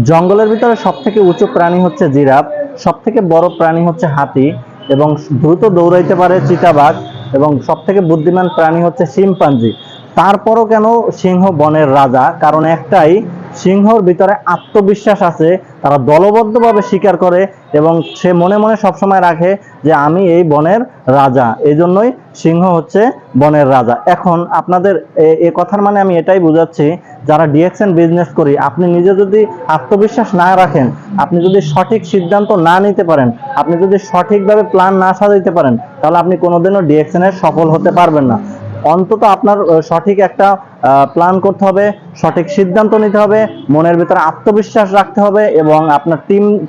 জঙ্গলের ভিতরে সবথেকে উঁচু প্রাণী হচ্ছে জিরাফ, সবথেকে বড় প্রাণী হচ্ছে হাতি, এবং দ্রুত দৌড়াইতে পারে চিতাবাঘ, এবং সবথেকে বুদ্ধিমান প্রাণী হচ্ছে শিম্পাঞ্জি। তারপরও কেন সিংহ বনের রাজা? কারণ একটাই, সিংহর ভিতরে আত্মবিশ্বাস আছে। তারা দলবদ্ধভাবে শিকার করে এবং সে মনে মনে সবসময় রাখে যে আমি এই বনের রাজা। এই জন্যই সিংহ হচ্ছে বনের রাজা। এখন আপনাদের এ কথার মানে আমি এটাই বুঝাচ্ছি, যারা ডিএক্সএন বিজনেস করি, আপনি নিজে যদি আত্মবিশ্বাস না রাখেন, আপনি যদি সঠিক সিদ্ধান্ত না নিতে পারেন, আপনি যদি সঠিকভাবে প্ল্যান না সাজাইতে পারেন, তাহলে আপনি কোনোদিনও ডিএক্সএন এর সফল হতে পারবেন না। অন্তত আপনার সঠিক একটা প্ল্যান করতে হবে, সঠিক সিদ্ধান্ত নিতে হবে, মনের ভিতরে আত্মবিশ্বাস রাখতে হবে, এবং আপনার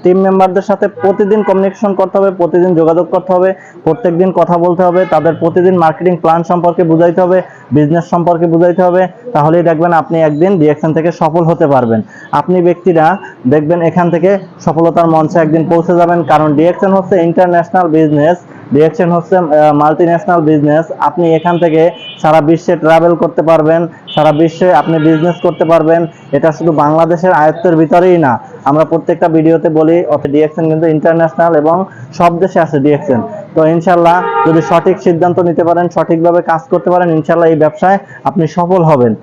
টিম মেম্বারদের সাথে প্রতিদিন কমিউনিকেশন করতে হবে, প্রতিদিন যোগাযোগ করতে হবে, প্রত্যেকদিন কথা বলতে হবে, তাদের প্রতিদিন মার্কেটিং প্ল্যান সম্পর্কে বুঝাইতে হবে, বিজনেস সম্পর্কে বুঝাইতে হবে। তাহলেই দেখবেন আপনি একদিন ডিএক্সএন থেকে সফল হতে পারবেন। আপনি ব্যক্তিরা দেখবেন এখান থেকে সফলতার মঞ্চে একদিন পৌঁছে যাবেন, কারণ ডিএক্সএন হচ্ছে ইন্টারন্যাশনাল বিজনেস, ডিএক্সএন হচ্ছে মাল্টিন্যাশনাল বিজনেস। আপনি এখান থেকে সারা বিশ্বে ট্রাভেল করতে পারবেন, সারা বিশ্বে আপনি বিজনেস করতে পারবেন। এটা শুধু বাংলাদেশের আয়ত্তের ভিতরেই না, আমরা প্রত্যেকটা ভিডিওতে বলি ডিএক্সএন কিন্তু ইন্টারন্যাশনাল এবং সব দেশে আছে ডিএক্সএন। তো ইনশাল্লাহ যদি সঠিক সিদ্ধান্ত নিতে পারেন, সঠিকভাবে কাজ করতে পারেন, ইনশাল্লাহ এই ব্যবসায় আপনি সফল হবেন।